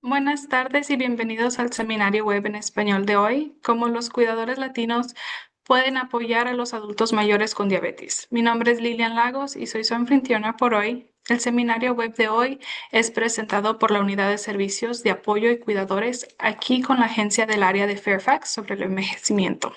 Buenas tardes y bienvenidos al seminario web en español de hoy, cómo los cuidadores latinos pueden apoyar a los adultos mayores con diabetes. Mi nombre es Lilian Lagos y soy su anfitriona por hoy. El seminario web de hoy es presentado por la Unidad de Servicios de Apoyo y Cuidadores aquí con la agencia del área de Fairfax sobre el envejecimiento.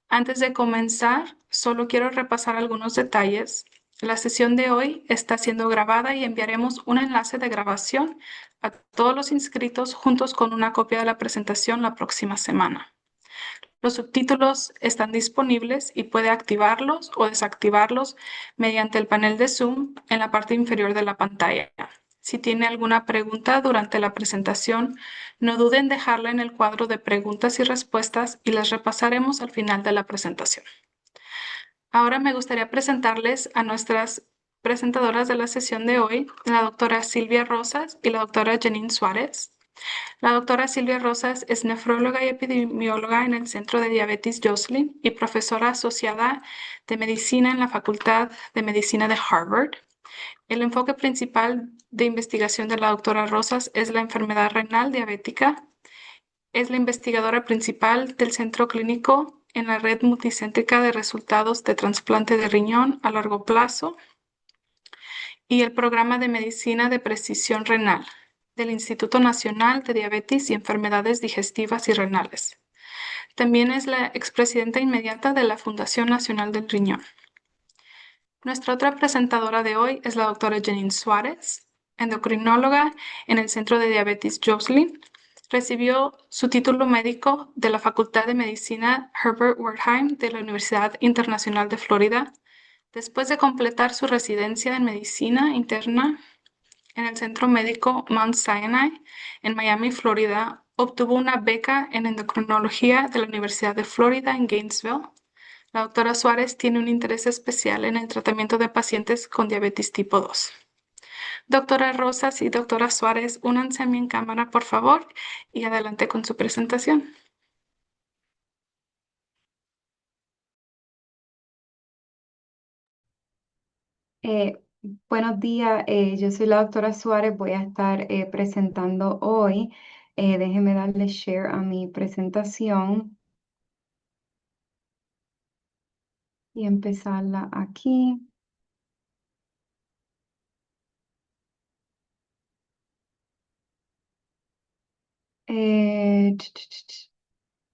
Antes de comenzar, solo quiero repasar algunos detalles. La sesión de hoy está siendo grabada y enviaremos un enlace de grabación a todos los inscritos juntos con una copia de la presentación la próxima semana. Los subtítulos están disponibles y puede activarlos o desactivarlos mediante el panel de Zoom en la parte inferior de la pantalla. Si tiene alguna pregunta durante la presentación, no duden en dejarla en el cuadro de preguntas y respuestas y las repasaremos al final de la presentación. Ahora me gustaría presentarles a nuestras presentadoras de la sesión de hoy, la doctora Silvia Rosas y la doctora Janine Suárez. La doctora Silvia Rosas es nefróloga y epidemióloga en el Centro de Diabetes Joslin y profesora asociada de medicina en la Facultad de Medicina de Harvard. El enfoque principal de investigación de la doctora Rosas es la enfermedad renal diabética. Es la investigadora principal del Centro Clínico en la red multicéntrica de resultados de trasplante de riñón a largo plazo y el programa de medicina de precisión renal del Instituto Nacional de Diabetes y Enfermedades Digestivas y Renales. También es la expresidenta inmediata de la Fundación Nacional del Riñón. Nuestra otra presentadora de hoy es la doctora Janine Suárez, endocrinóloga en el Centro de Diabetes Joslin. Recibió su título médico de la Facultad de Medicina Herbert Wertheim de la Universidad Internacional de Florida. Después de completar su residencia en medicina interna en el Centro Médico Mount Sinai en Miami, Florida, obtuvo una beca en endocrinología de la Universidad de Florida en Gainesville. La doctora Suárez tiene un interés especial en el tratamiento de pacientes con diabetes tipo 2. Doctora Rosas y doctora Suárez, únanse a mí en cámara, por favor, y adelante con su presentación. Eh, Buenos días, yo soy la doctora Suárez, voy a estar presentando hoy. Déjeme darle share a mi presentación y empezarla aquí.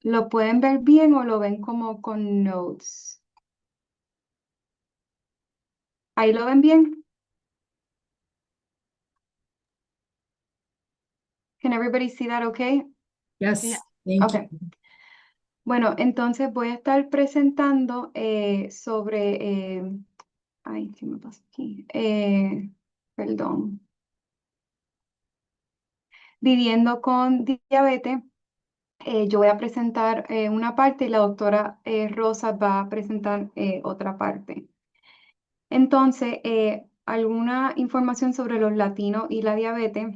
¿Lo pueden ver bien o lo ven como con notes? ¿Ahí lo ven bien? Can everybody see that okay? Yeah. Yes, thank you. Okay. Bueno, entonces voy a estar presentando sobre, ay, ¿qué me pasa aquí? Perdón. Viviendo con diabetes. Yo voy a presentar una parte y la doctora Rosa va a presentar otra parte. Entonces, alguna información sobre los latinos y la diabetes.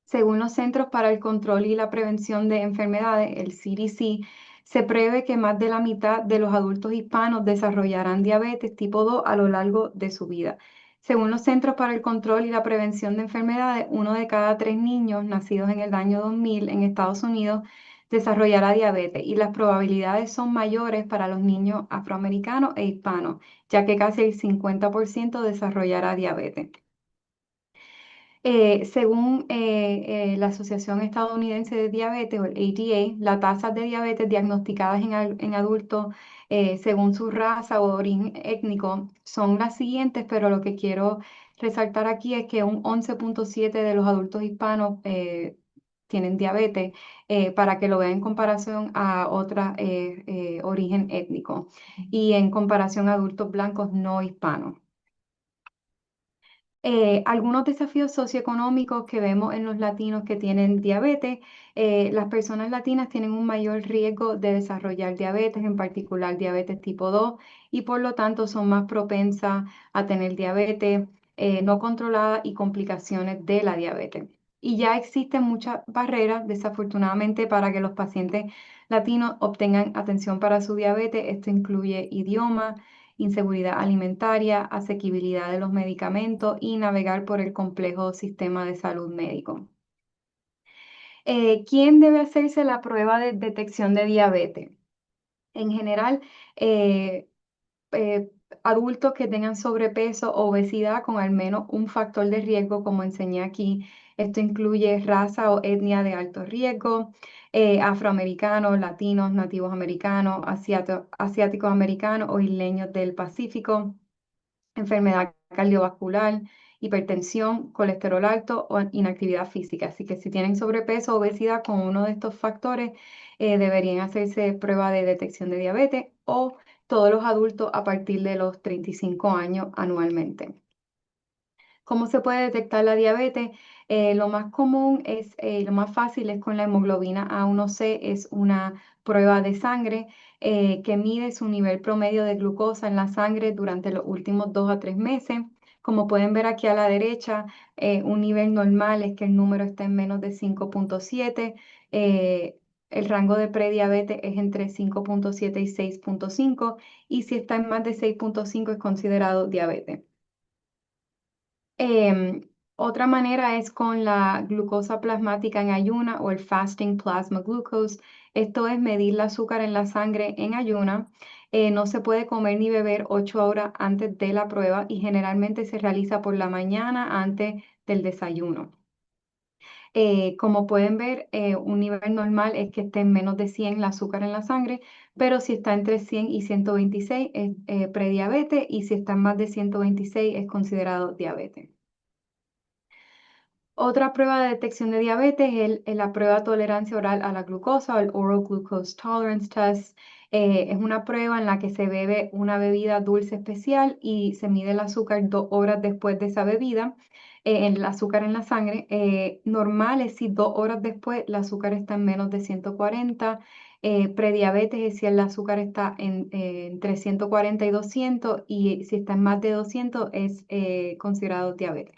Según los Centros para el Control y la Prevención de Enfermedades, el CDC, se prevé que más de la mitad de los adultos hispanos desarrollarán diabetes tipo 2 a lo largo de su vida. Según los Centros para el Control y la Prevención de Enfermedades, uno de cada 3 niños nacidos en el año 2000 en Estados Unidos desarrollará diabetes y las probabilidades son mayores para los niños afroamericanos e hispanos, ya que casi el 50% desarrollará diabetes. Según la Asociación Estadounidense de Diabetes, o el ADA, las tasas de diabetes diagnosticadas en adultos según su raza o origen étnico son las siguientes, pero lo que quiero resaltar aquí es que un 11,7 de los adultos hispanos tienen diabetes, para que lo vean en comparación a otro origen étnico y en comparación a adultos blancos no hispanos. Algunos desafíos socioeconómicos que vemos en los latinos que tienen diabetes. Las personas latinas tienen un mayor riesgo de desarrollar diabetes, en particular diabetes tipo 2, y por lo tanto son más propensas a tener diabetes no controlada y complicaciones de la diabetes. Y ya existen muchas barreras, desafortunadamente, para que los pacientes latinos obtengan atención para su diabetes. Esto incluye idioma, inseguridad alimentaria, asequibilidad de los medicamentos y navegar por el complejo sistema de salud médico. ¿Quién debe hacerse la prueba de detección de diabetes? En general, eh, eh, adultos que tengan sobrepeso o obesidad con al menos un factor de riesgo, como enseñé aquí. Esto incluye raza o etnia de alto riesgo, afroamericanos, latinos, nativos americanos, asiáticos americanos o isleños del Pacífico, enfermedad cardiovascular, hipertensión, colesterol alto o inactividad física. Así que si tienen sobrepeso o obesidad con uno de estos factores, deberían hacerse prueba de detección de diabetes o todos los adultos a partir de los 35 años anualmente. ¿Cómo se puede detectar la diabetes? Lo más común es, lo más fácil es con la hemoglobina A1C, es una prueba de sangre que mide su nivel promedio de glucosa en la sangre durante los últimos 2 a 3 meses. Como pueden ver aquí a la derecha, un nivel normal es que el número está en menos de 5,7. El rango de prediabetes es entre 5,7 y 6,5 y si está en más de 6,5 es considerado diabetes. Otra manera es con la glucosa plasmática en ayuna o el fasting plasma glucose. Esto es medir el azúcar en la sangre en ayuna. No se puede comer ni beber 8 horas antes de la prueba y generalmente se realiza por la mañana antes del desayuno. Como pueden ver, un nivel normal es que esté en menos de 100 el azúcar en la sangre, pero si está entre 100 y 126 es prediabetes y si está en más de 126 es considerado diabetes. Otra prueba de detección de diabetes es la prueba de tolerancia oral a la glucosa o el Oral Glucose Tolerance Test. Es una prueba en la que se bebe una bebida dulce especial y se mide el azúcar 2 horas después de esa bebida, el azúcar en la sangre. Normal es si 2 horas después el azúcar está en menos de 140. Prediabetes es si el azúcar está entre 140 y 200 y si está en más de 200 es considerado diabetes.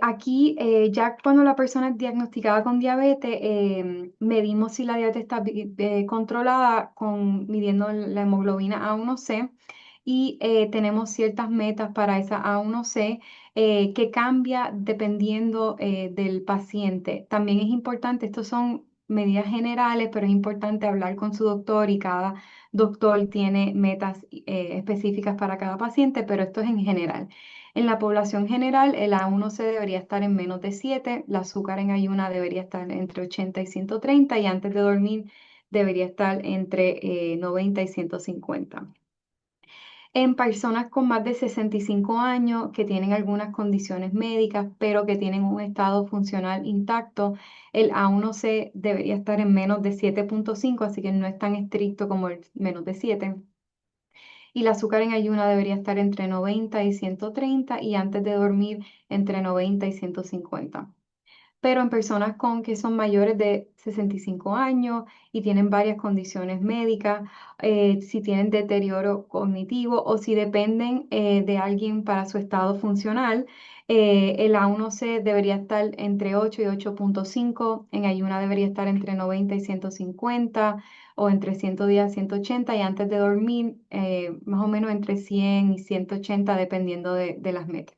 Aquí, ya cuando la persona es diagnosticada con diabetes, medimos si la diabetes está controlada midiendo la hemoglobina A1C y tenemos ciertas metas para esa A1C que cambia dependiendo del paciente. También es importante, estos son medidas generales, pero es importante hablar con su doctor y cada doctor tiene metas específicas para cada paciente, pero esto es en general. En la población general, el A1C debería estar en menos de 7, el azúcar en ayuna debería estar entre 80 y 130 y antes de dormir debería estar entre 90 y 150. En personas con más de 65 años que tienen algunas condiciones médicas, pero que tienen un estado funcional intacto, el A1C debería estar en menos de 7,5, así que no es tan estricto como el menos de 7 y el azúcar en ayuna debería estar entre 90 y 130 y antes de dormir entre 90 y 150. Pero en personas con que son mayores de 65 años y tienen varias condiciones médicas, si tienen deterioro cognitivo o si dependen de alguien para su estado funcional, el A1C debería estar entre 8 y 8,5, en ayuna debería estar entre 90 y 150 o entre 110 y 180 y antes de dormir más o menos entre 100 y 180 dependiendo de las metas.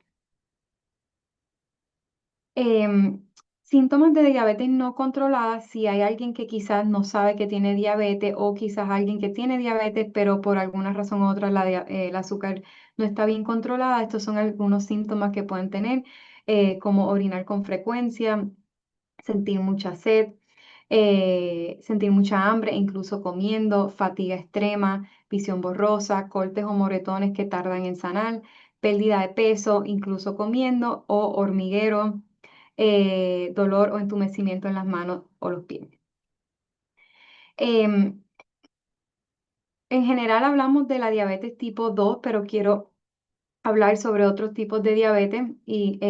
Em, Síntomas de diabetes no controlada, si hay alguien que quizás no sabe que tiene diabetes o quizás alguien que tiene diabetes, pero por alguna razón u otra el azúcar no está bien controlada, estos son algunos síntomas que pueden tener, como orinar con frecuencia, sentir mucha sed, sentir mucha hambre, incluso comiendo, fatiga extrema, visión borrosa, cortes o moretones que tardan en sanar, pérdida de peso, incluso comiendo, o hormiguero, dolor o entumecimiento en las manos o los pies. Em, en general hablamos de la diabetes tipo 2, pero quiero hablar sobre otros tipos de diabetes y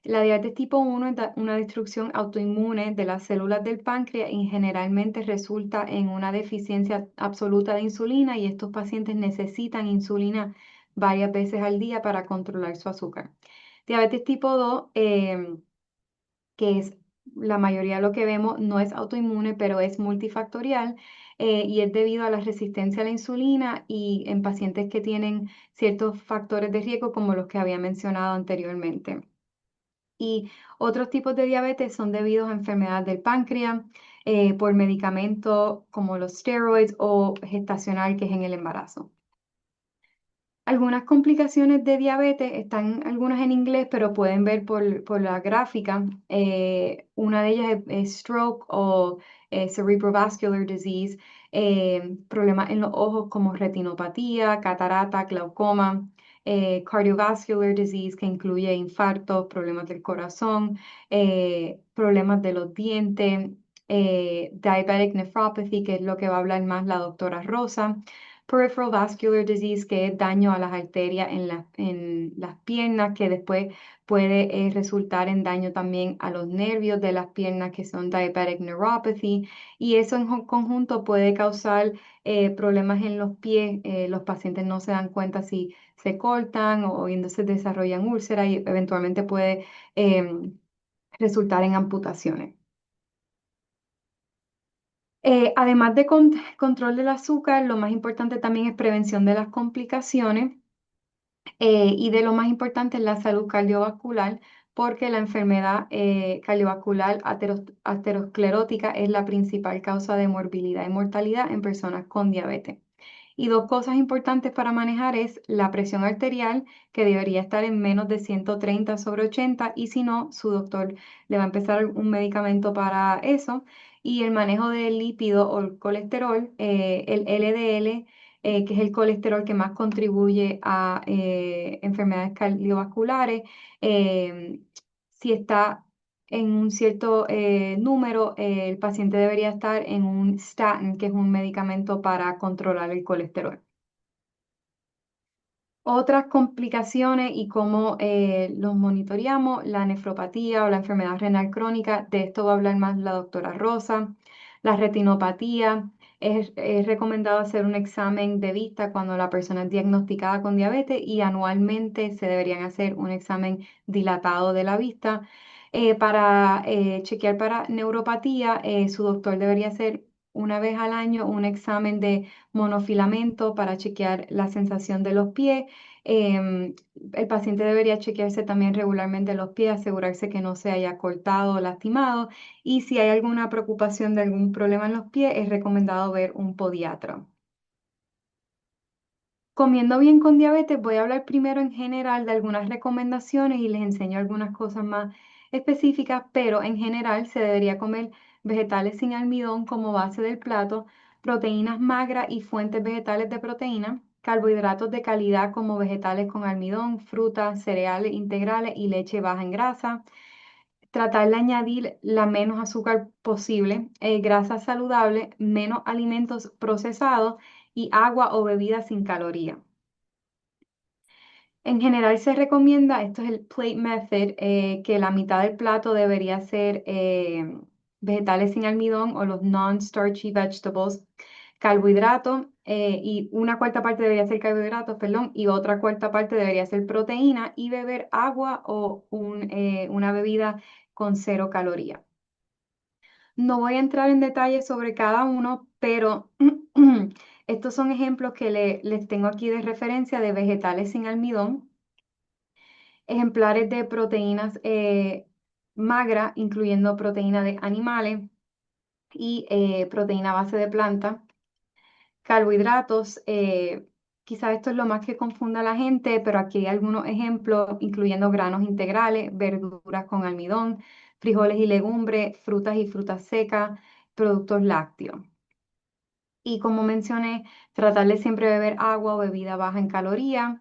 la diabetes tipo 1 es una destrucción autoinmune de las células del páncreas y generalmente resulta en una deficiencia absoluta de insulina y estos pacientes necesitan insulina varias veces al día para controlar su azúcar. Diabetes tipo 2, que es la mayoría de lo que vemos, no es autoinmune, pero es multifactorial y es debido a la resistencia a la insulina y en pacientes que tienen ciertos factores de riesgo como los que había mencionado anteriormente. Y otros tipos de diabetes son debidos a enfermedades del páncreas, por medicamentos como los steroids o gestacional, que es en el embarazo. Algunas complicaciones de diabetes están algunas en inglés, pero pueden ver por la gráfica. Una de ellas es stroke o cerebrovascular disease, problemas en los ojos como retinopatía, catarata, glaucoma, cardiovascular disease, que incluye infartos, problemas del corazón, problemas de los dientes, diabetic nephropathy, que es lo que va a hablar más la doctora Rosa. Peripheral vascular disease, que es daño a las arterias en las piernas, que después puede resultar en daño también a los nervios de las piernas, que son diabetic neuropathy, y eso en conjunto puede causar problemas en los pies. Los pacientes no se dan cuenta si se cortan o entonces desarrollan úlceras y eventualmente puede resultar en amputaciones. Además de control del azúcar, lo más importante también es prevención de las complicaciones, y de lo más importante es la salud cardiovascular, porque la enfermedad cardiovascular aterosclerótica es la principal causa de morbilidad y mortalidad en personas con diabetes. Y dos cosas importantes para manejar es la presión arterial, que debería estar en menos de 130/80, y si no, su doctor le va a empezar un medicamento para eso. Y el manejo del lípido o el colesterol, el LDL, que es el colesterol que más contribuye a enfermedades cardiovasculares. Si está en un cierto número, el paciente debería estar en un statin, que es un medicamento para controlar el colesterol. Otras complicaciones y cómo los monitoreamos: la nefropatía o la enfermedad renal crónica. De esto va a hablar más la doctora Rosa. La retinopatía. Es recomendado hacer un examen de vista cuando la persona es diagnosticada con diabetes, y anualmente se deberían hacer un examen dilatado de la vista. Para chequear para neuropatía, su doctor debería hacer una vez al año un examen de monofilamento para chequear la sensación de los pies. El paciente debería chequearse también regularmente los pies, asegurarse que no se haya cortado o lastimado. Y si hay alguna preocupación de algún problema en los pies, es recomendado ver un podiatra. Comiendo bien con diabetes, voy a hablar primero en general de algunas recomendaciones y les enseño algunas cosas más específicas, pero en general se debería comer vegetales sin almidón como base del plato, proteínas magras y fuentes vegetales de proteína, carbohidratos de calidad como vegetales con almidón, frutas, cereales integrales y leche baja en grasa. Tratar de añadir la menos azúcar posible, grasa saludable, menos alimentos procesados y agua o bebidas sin calorías. En general se recomienda, esto es el plate method, que la mitad del plato debería ser vegetales sin almidón o los non-starchy vegetables, carbohidratos, y una cuarta parte debería ser carbohidratos, perdón, y otra cuarta parte debería ser proteína, y beber agua o una bebida con 0 calorías. No voy a entrar en detalle sobre cada uno, pero estos son ejemplos que les tengo aquí de referencia de vegetales sin almidón. Ejemplares de proteínas magras, incluyendo proteína de animales y proteína a base de planta. Carbohidratos, quizás esto es lo más que confunda a la gente, pero aquí hay algunos ejemplos, incluyendo granos integrales, verduras con almidón, frijoles y legumbres, frutas y frutas secas, productos lácteos. Y como mencioné, tratar de siempre beber agua o bebida baja en calorías.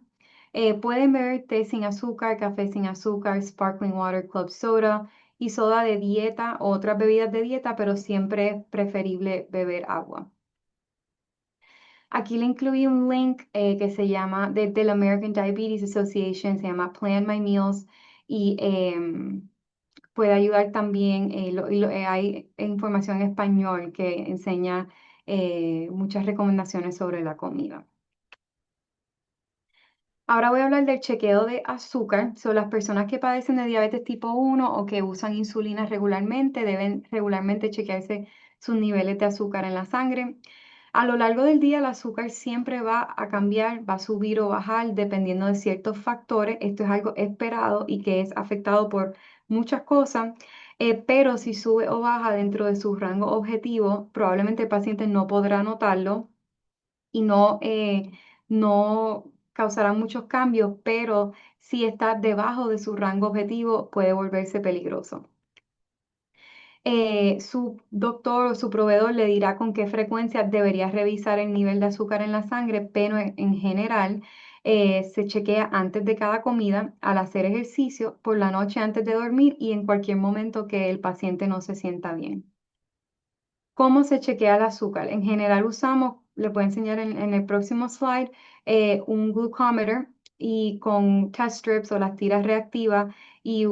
Pueden beber té sin azúcar, café sin azúcar, sparkling water, club soda y soda de dieta o otras bebidas de dieta, pero siempre es preferible beber agua. Aquí le incluí un link que se llama, de la American Diabetes Association, se llama Plan My Meals, y puede ayudar también. Hay información en español que enseña muchas recomendaciones sobre la comida. Ahora voy a hablar del chequeo de azúcar. Son las personas que padecen de diabetes tipo 1 o que usan insulina regularmente, deben regularmente chequearse sus niveles de azúcar en la sangre. A lo largo del día, el azúcar siempre va a cambiar, va a subir o bajar dependiendo de ciertos factores. Esto es algo esperado y que es afectado por muchas cosas, pero si sube o baja dentro de su rango objetivo, probablemente el paciente no podrá notarlo y no causará muchos cambios, pero si está debajo de su rango objetivo, puede volverse peligroso. Su doctor o su proveedor le dirá con qué frecuencia debería revisar el nivel de azúcar en la sangre, pero en general se chequea antes de cada comida, al hacer ejercicio, por la noche antes de dormir y en cualquier momento que el paciente no se sienta bien. ¿Cómo se chequea el azúcar? En general usamos, le puedo enseñar en el próximo slide, un glucometer y con test strips o las tiras reactivas y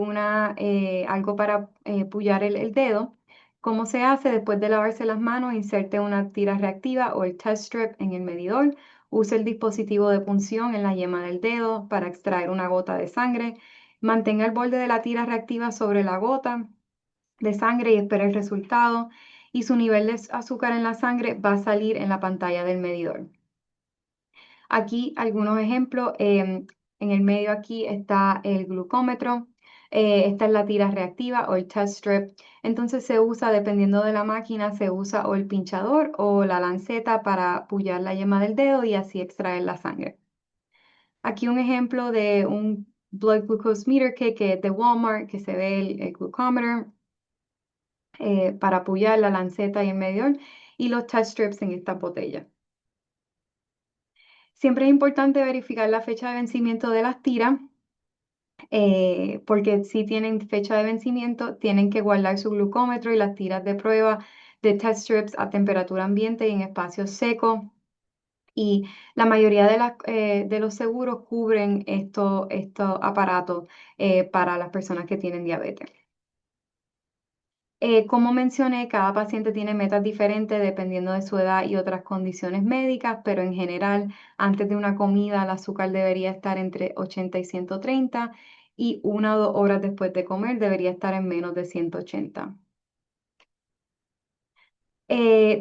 algo para pullar el dedo. ¿Cómo se hace? Después de lavarse las manos, inserte una tira reactiva o el test strip en el medidor. Use el dispositivo de punción en la yema del dedo para extraer una gota de sangre. Mantenga el borde de la tira reactiva sobre la gota de sangre y espera el resultado y su nivel de azúcar en la sangre va a salir en la pantalla del medidor. Aquí algunos ejemplos. En el medio aquí está el glucómetro. Esta es la tira reactiva o el test strip. Entonces se usa, dependiendo de la máquina, se usa o el pinchador o la lanceta para pullar la yema del dedo y así extraer la sangre. Aquí un ejemplo de un blood glucose meter kit que es de Walmart, que se ve el glucómetro para apoyar la lanceta y el medidor y los test strips en esta botella. Siempre es importante verificar la fecha de vencimiento de las tiras, porque si tienen fecha de vencimiento, tienen que guardar su glucómetro y las tiras de prueba de test strips a temperatura ambiente y en espacios secos. Y la mayoría de los seguros cubren estos aparatos para las personas que tienen diabetes. Como mencioné, cada paciente tiene metas diferentes dependiendo de su edad y otras condiciones médicas, pero en general, antes de una comida, el azúcar debería estar entre 80 y 130 y 1 o 2 horas después de comer debería estar en menos de 180.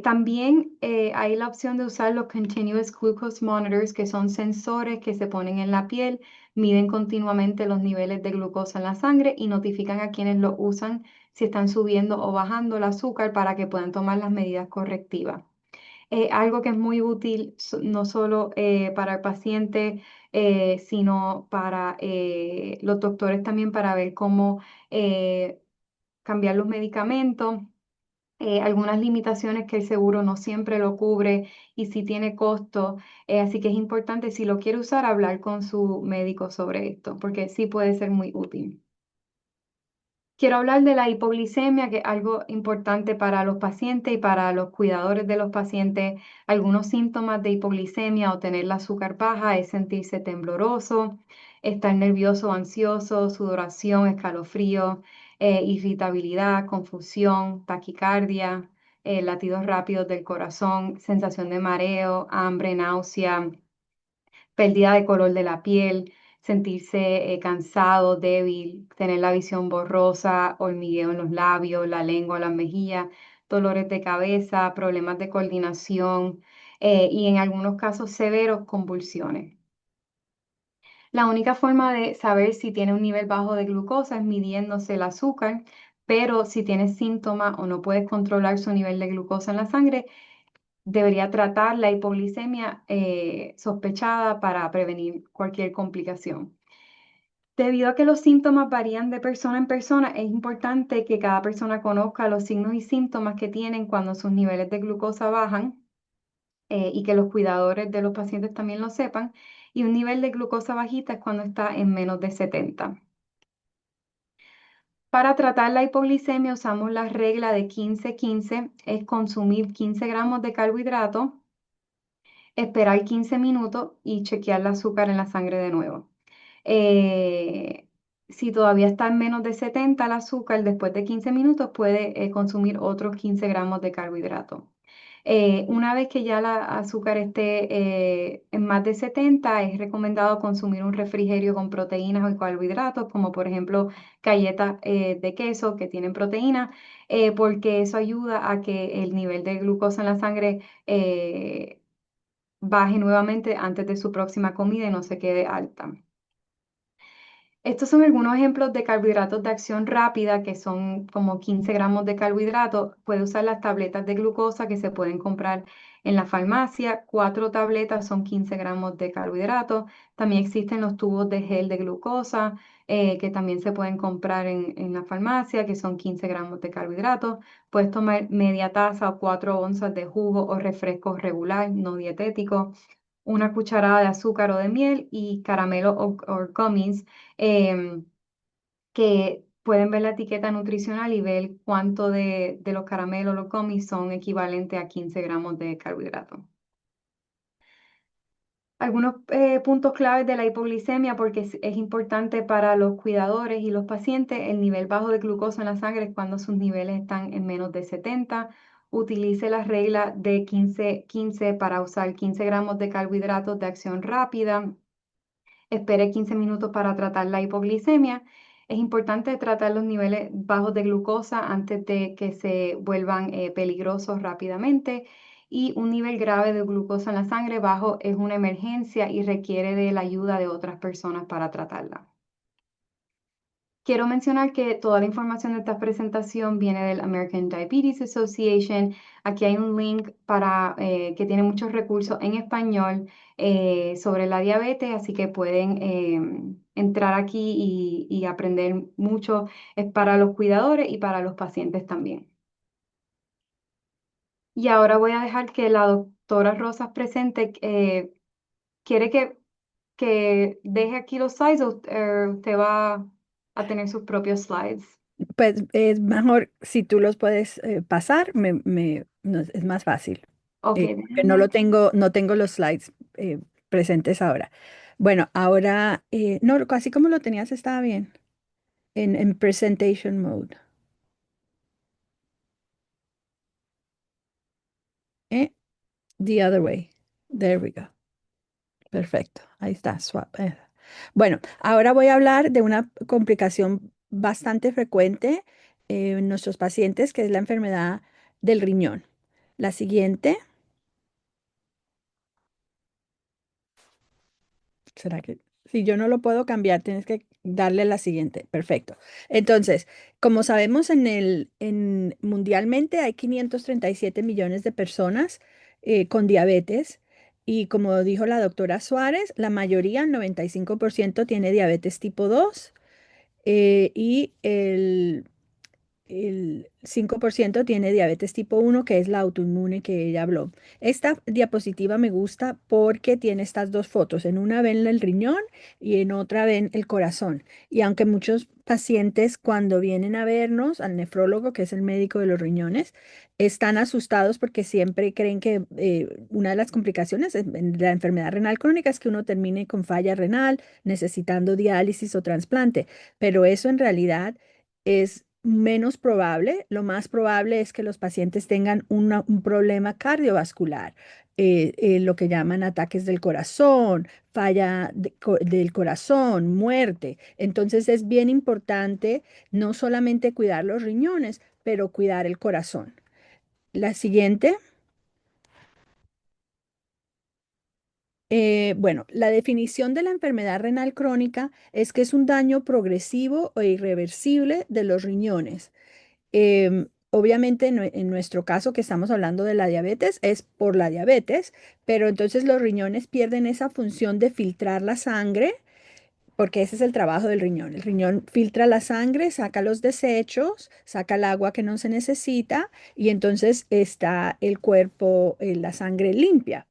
También hay la opción de usar los Continuous Glucose Monitors, que son sensores que se ponen en la piel, miden continuamente los niveles de glucosa en la sangre y notifican a quienes lo usan si están subiendo o bajando el azúcar para que puedan tomar las medidas correctivas. Algo que es muy útil no solo para el paciente, sino para los doctores también para ver cómo cambiar los medicamentos, algunas limitaciones que el seguro no siempre lo cubre y sí tiene costo. Así que es importante, si lo quiere usar, hablar con su médico sobre esto, porque sí puede ser muy útil. Quiero hablar de la hipoglicemia, que es algo importante para los pacientes y para los cuidadores de los pacientes. Algunos síntomas de hipoglicemia o tener la azúcar baja es sentirse tembloroso, estar nervioso o ansioso, sudoración, escalofrío, irritabilidad, confusión, taquicardia, latidos rápidos del corazón, sensación de mareo, hambre, náusea, pérdida de color de la piel, sentirse cansado, débil, tener la visión borrosa, hormigueo en los labios, la lengua, las mejillas, dolores de cabeza, problemas de coordinación y en algunos casos severos, convulsiones. La única forma de saber si tiene un nivel bajo de glucosa es midiéndose el azúcar, pero si tienes síntomas o no puedes controlar su nivel de glucosa en la sangre, debería tratar la hipoglicemia sospechada para prevenir cualquier complicación. Debido a que los síntomas varían de persona en persona, es importante que cada persona conozca los signos y síntomas que tienen cuando sus niveles de glucosa bajan y que los cuidadores de los pacientes también lo sepan. Y un nivel de glucosa bajita es cuando está en menos de 70. Para tratar la hipoglicemia usamos la regla de 15-15, es consumir 15 gramos de carbohidratos, esperar 15 minutos y chequear el azúcar en la sangre de nuevo. Si todavía está en menos de 70 el azúcar, después de 15 minutos puede consumir otros 15 gramos de carbohidrato. Una vez que ya el azúcar esté en más de 70, es recomendado consumir un refrigerio con proteínas o carbohidratos, como por ejemplo galletas de queso que tienen proteína, porque eso ayuda a que el nivel de glucosa en la sangre baje nuevamente antes de su próxima comida y no se quede alta. Estos son algunos ejemplos de carbohidratos de acción rápida, que son como 15 gramos de carbohidratos. Puede usar las tabletas de glucosa que se pueden comprar en la farmacia. 4 tabletas son 15 gramos de carbohidratos. También existen los tubos de gel de glucosa, que también se pueden comprar en la farmacia, que son 15 gramos de carbohidratos. Puedes tomar media taza o 4 onzas de jugo o refresco regular, no dietético, una cucharada de azúcar o de miel y caramelo o gummies, em, que pueden ver la etiqueta nutricional y ver cuánto de los caramelos, los gummies son equivalentes a 15 gramos de carbohidratos. Algunos puntos claves de la hipoglicemia, porque es importante para los cuidadores y los pacientes. El nivel bajo de glucosa en la sangre es cuando sus niveles están en menos de 70. Utilice la regla de 15-15 para usar 15 gramos de carbohidratos de acción rápida. Espere 15 minutos para tratar la hipoglicemia. Es importante tratar los niveles bajos de glucosa antes de que se vuelvan peligrosos rápidamente. Y un nivel grave de glucosa en la sangre bajo es una emergencia y requiere de la ayuda de otras personas para tratarla. Quiero mencionar que toda la información de esta presentación viene del American Diabetes Association. Aquí hay un link para, que tiene muchos recursos en español sobre la diabetes, así que pueden entrar aquí y aprender mucho. Es para los cuidadores y para los pacientes también. Y ahora voy a dejar que la doctora Rosas presente. ¿Quiere que deje aquí los slides o usted va a tener sus propios slides? Pues es mejor si tú los puedes pasar, es más fácil. Ok, Porque no déjenme. no tengo los slides presentes ahora. Bueno, ahora, no, así como lo tenías estaba bien, en presentation mode. Eh, The other way. There we go. Perfecto. Ahí está. Swap. Bueno, ahora voy a hablar de una complicación bastante frecuente en nuestros pacientes, que es la enfermedad del riñón. La siguiente. ¿Será que si yo no lo puedo cambiar, tienes que darle la siguiente? Perfecto. Entonces, como sabemos, mundialmente hay 537 millones de personas con diabetes y como dijo la doctora Suárez, la mayoría, el 95% tiene diabetes tipo 2 y el 5% tiene diabetes tipo 1, que es la autoinmune que ella habló. Esta diapositiva me gusta porque tiene estas dos fotos. En una ven el riñón y en otra ven el corazón. Y aunque muchos pacientes cuando vienen a vernos al nefrólogo, que es el médico de los riñones, están asustados porque siempre creen que una de las complicaciones de la enfermedad renal crónica es que uno termine con falla renal, necesitando diálisis o trasplante. Pero eso en realidad es menos probable. Lo más probable es que los pacientes tengan un problema cardiovascular, lo que llaman ataques del corazón, falla del corazón, muerte. Entonces es bien importante no solamente cuidar los riñones, pero cuidar el corazón. La siguiente. Bueno, la definición de la enfermedad renal crónica es que es un daño progresivo o irreversible de los riñones. Obviamente, en nuestro caso, que estamos hablando de la diabetes, es por la diabetes, pero entonces los riñones pierden esa función de filtrar la sangre, porque ese es el trabajo del riñón. El riñón filtra la sangre, saca los desechos, saca el agua que no se necesita y entonces está el cuerpo, la sangre limpia.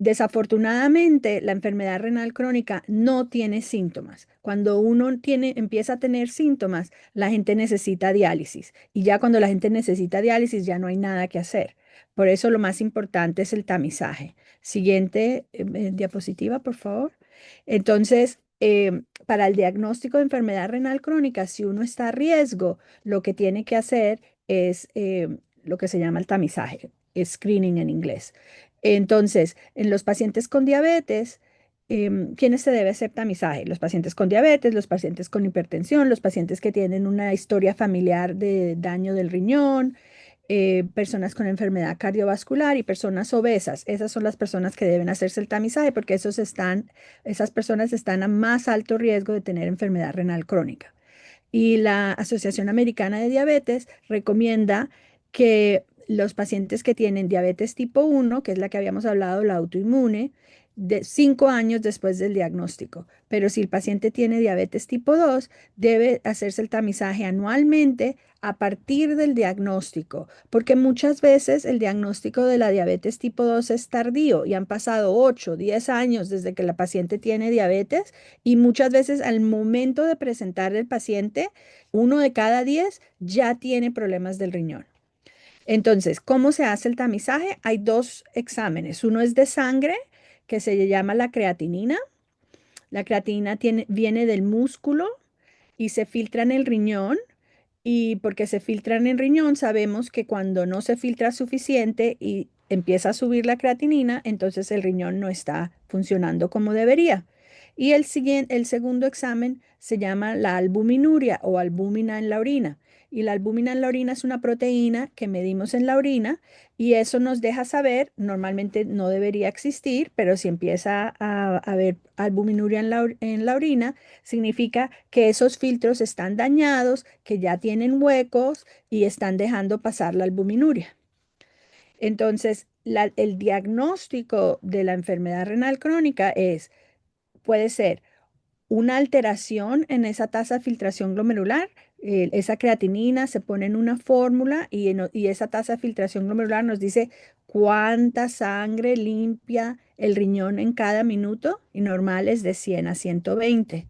Desafortunadamente, la enfermedad renal crónica no tiene síntomas. Cuando empieza a tener síntomas, la gente necesita diálisis. Y ya cuando la gente necesita diálisis, ya no hay nada que hacer. Por eso lo más importante es el tamizaje. Siguiente diapositiva, por favor. Entonces, para el diagnóstico de enfermedad renal crónica, si uno está a riesgo, lo que tiene que hacer es lo que se llama el tamizaje, screening en inglés. Entonces, en los pacientes con diabetes, ¿quiénes se debe hacer tamizaje? Los pacientes con diabetes, los pacientes con hipertensión, los pacientes que tienen una historia familiar de daño del riñón, personas con enfermedad cardiovascular y personas obesas. Esas son las personas que deben hacerse el tamizaje porque esas personas están a más alto riesgo de tener enfermedad renal crónica. Y la Asociación Americana de Diabetes recomienda que los pacientes que tienen diabetes tipo 1, que es la que habíamos hablado, la autoinmune, de 5 años después del diagnóstico. Pero si el paciente tiene diabetes tipo 2, debe hacerse el tamizaje anualmente a partir del diagnóstico, porque muchas veces el diagnóstico de la diabetes tipo 2 es tardío y han pasado 8, 10 años desde que la paciente tiene diabetes y muchas veces al momento de presentar el paciente, 1 de cada 10 ya tiene problemas del riñón. Entonces, ¿cómo se hace el tamizaje? Hay dos exámenes. Uno es de sangre, que se llama la creatinina. La creatinina viene del músculo y se filtra en el riñón. Y porque se filtra en el riñón, sabemos que cuando no se filtra suficiente y empieza a subir la creatinina, entonces el riñón no está funcionando como debería. Y el segundo examen se llama la albuminuria o albúmina en la orina. Y la albúmina en la orina es una proteína que medimos en la orina y eso nos deja saber, normalmente no debería existir, pero si empieza a haber albuminuria en la orina, significa que esos filtros están dañados, que ya tienen huecos y están dejando pasar la albuminuria. Entonces, el diagnóstico de la enfermedad renal crónica puede ser una alteración en esa tasa de filtración glomerular. Esa creatinina se pone en una fórmula y esa tasa de filtración glomerular nos dice cuánta sangre limpia el riñón en cada minuto y normal es de 100 a 120.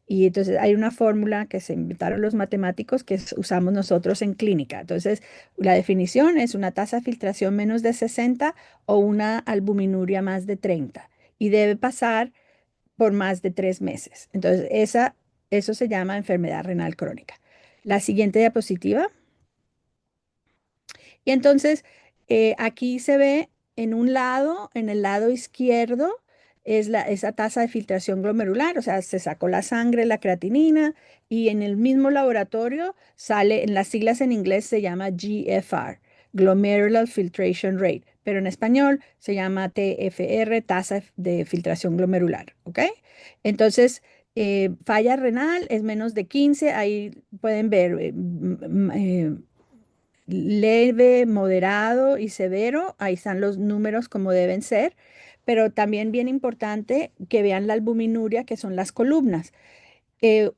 Y entonces hay una fórmula que se inventaron los matemáticos que usamos nosotros en clínica. Entonces, la definición es una tasa de filtración menos de 60 o una albuminuria más de 30. Y debe pasar por más de 3 meses. Entonces, eso se llama enfermedad renal crónica. La siguiente diapositiva. Y entonces, aquí se ve en un lado, en el lado izquierdo, esa tasa de filtración glomerular, o sea, se sacó la sangre, la creatinina, y en el mismo laboratorio sale, en las siglas en inglés se llama GFR, Glomerular Filtration Rate, pero en español se llama TFR, tasa de filtración glomerular, ¿ok? Entonces, falla renal es menos de 15, ahí pueden ver leve, moderado y severo, ahí están los números como deben ser, pero también bien importante que vean la albuminuria, que son las columnas.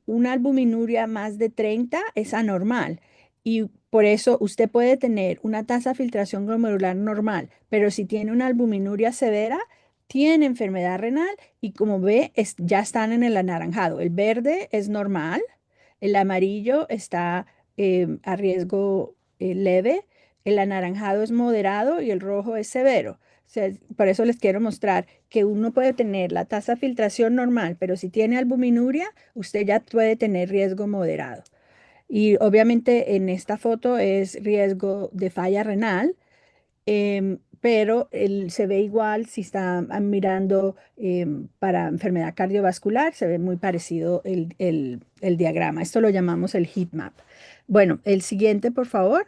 Una albuminuria más de 30 es anormal y por eso usted puede tener una tasa de filtración glomerular normal, pero si tiene una albuminuria severa, tiene enfermedad renal y como ve, ya están en el anaranjado. El verde es normal, el amarillo está a riesgo leve, el anaranjado es moderado y el rojo es severo. O sea, por eso les quiero mostrar que uno puede tener la tasa de filtración normal, pero si tiene albuminuria, usted ya puede tener riesgo moderado. Y obviamente en esta foto es riesgo de falla renal, pero se ve igual si está mirando para enfermedad cardiovascular, se ve muy parecido el diagrama. Esto lo llamamos el heat map. Bueno, el siguiente, por favor.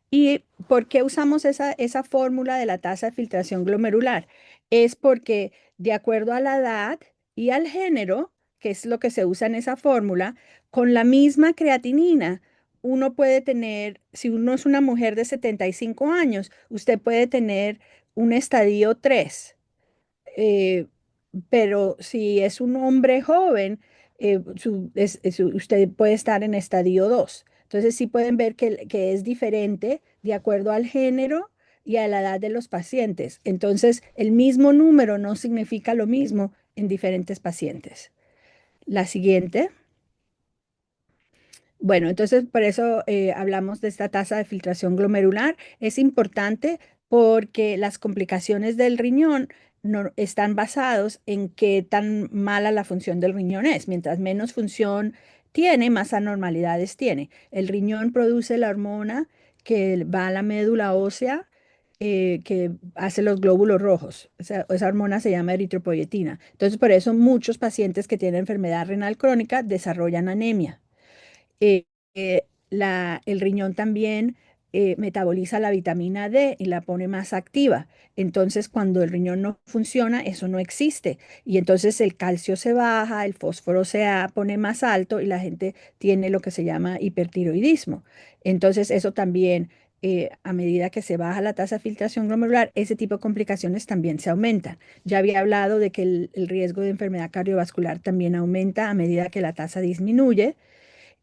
¿Y por qué usamos esa fórmula de la tasa de filtración glomerular? Es porque de acuerdo a la edad y al género, que es lo que se usa en esa fórmula, con la misma creatinina, uno puede tener, si uno es una mujer de 75 años, usted puede tener un estadio 3. eh, pero si es un hombre joven, usted puede estar en estadio 2. Entonces sí pueden ver que es diferente de acuerdo al género y a la edad de los pacientes. Entonces el mismo número no significa lo mismo en diferentes pacientes. La siguiente. Bueno, entonces por eso hablamos de esta tasa de filtración glomerular. Es importante porque las complicaciones del riñón no, están basados en qué tan mala la función del riñón es. Mientras menos función tiene, más anormalidades tiene. El riñón produce la hormona que va a la médula ósea, que hace los glóbulos rojos. Esa hormona se llama eritropoyetina. Entonces, por eso muchos pacientes que tienen enfermedad renal crónica desarrollan anemia. Eh, el riñón también metaboliza la vitamina D y la pone más activa. Entonces, cuando el riñón no funciona, eso no existe. Y entonces el calcio se baja, el fósforo pone más alto y la gente tiene lo que se llama hipertiroidismo. Entonces, eso también, a medida que se baja la tasa de filtración glomerular, ese tipo de complicaciones también se aumentan. Ya había hablado de que el riesgo de enfermedad cardiovascular también aumenta a medida que la tasa disminuye.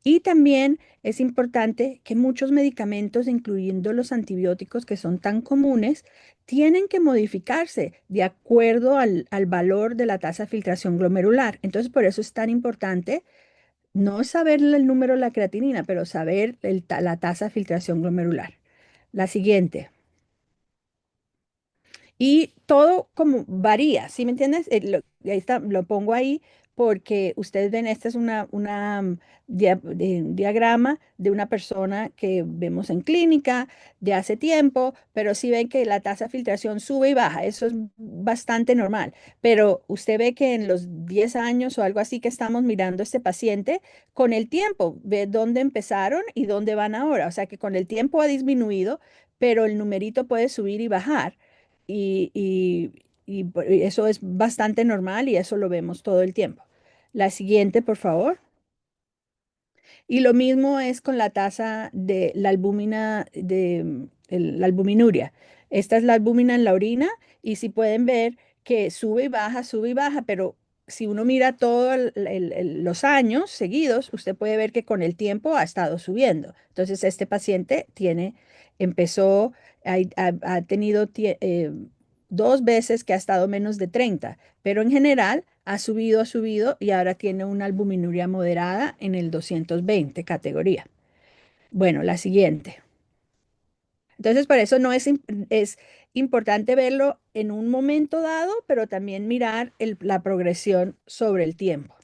Y también es importante que muchos medicamentos, incluyendo los antibióticos que son tan comunes, tienen que modificarse de acuerdo al valor de la tasa de filtración glomerular. Entonces, por eso es tan importante no saber el número de la creatinina, pero saber la tasa de filtración glomerular. La siguiente. Y todo como varía, ¿sí me entiendes? Ahí está, lo pongo ahí porque ustedes ven, esta es un diagrama de una persona que vemos en clínica de hace tiempo, pero sí ven que la tasa de filtración sube y baja, eso es bastante normal. Pero usted ve que en los 10 años o algo así que estamos mirando a este paciente, con el tiempo, ve dónde empezaron y dónde van ahora. O sea que con el tiempo ha disminuido, pero el numerito puede subir y bajar y eso es bastante normal y eso lo vemos todo el tiempo. La siguiente, por favor. Y lo mismo es con la tasa de la albúmina, la albuminuria. Esta es la albúmina en la orina y si pueden ver que sube y baja, pero si uno mira todos los años seguidos, usted puede ver que con el tiempo ha estado subiendo. Entonces, este paciente empezó, ha tenido 2 veces que ha estado menos de 30, pero en general ha subido y ahora tiene una albuminuria moderada en el 220 categoría. Bueno, la siguiente. Entonces, por eso no es importante verlo en un momento dado, pero también mirar la progresión sobre el tiempo.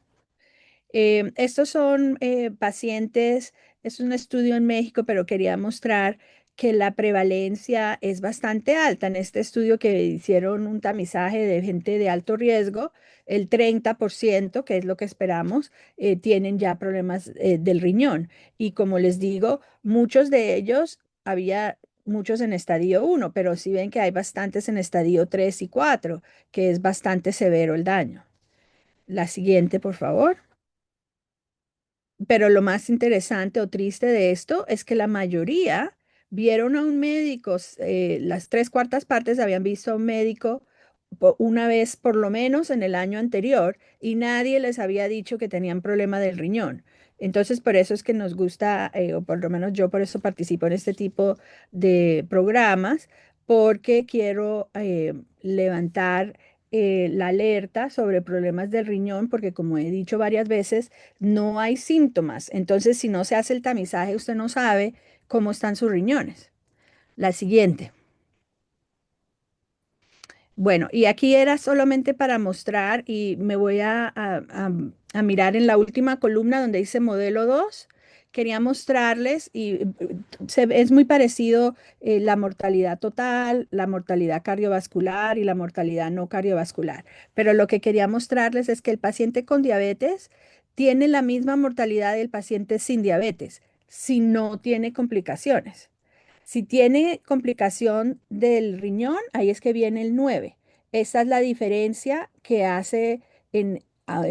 Estos son pacientes, es un estudio en México, pero quería mostrar que la prevalencia es bastante alta. En este estudio que hicieron un tamizaje de gente de alto riesgo, el 30%, que es lo que esperamos, tienen ya problemas del riñón. Y como les digo, muchos de ellos, había muchos en estadio 1, pero sí ven que hay bastantes en estadio 3 y 4, que es bastante severo el daño. La siguiente, por favor. Pero lo más interesante o triste de esto es que la mayoría vieron a un médico, las 3/4 partes habían visto a un médico una vez por lo menos en el año anterior y nadie les había dicho que tenían problema del riñón. Entonces, por eso es que nos gusta, o por lo menos yo por eso participo en este tipo de programas, porque quiero levantar la alerta sobre problemas del riñón, porque como he dicho varias veces, no hay síntomas. Entonces, si no se hace el tamizaje, usted no sabe cómo están sus riñones. La siguiente. Bueno, y aquí era solamente para mostrar y me voy a mirar en la última columna donde dice modelo 2. Quería mostrarles y es muy parecido la mortalidad total, la mortalidad cardiovascular y la mortalidad no cardiovascular. Pero lo que quería mostrarles es que el paciente con diabetes tiene la misma mortalidad del paciente sin diabetes, si no tiene complicaciones. Si tiene complicación del riñón, ahí es que viene el 9. Esa es la diferencia que hace en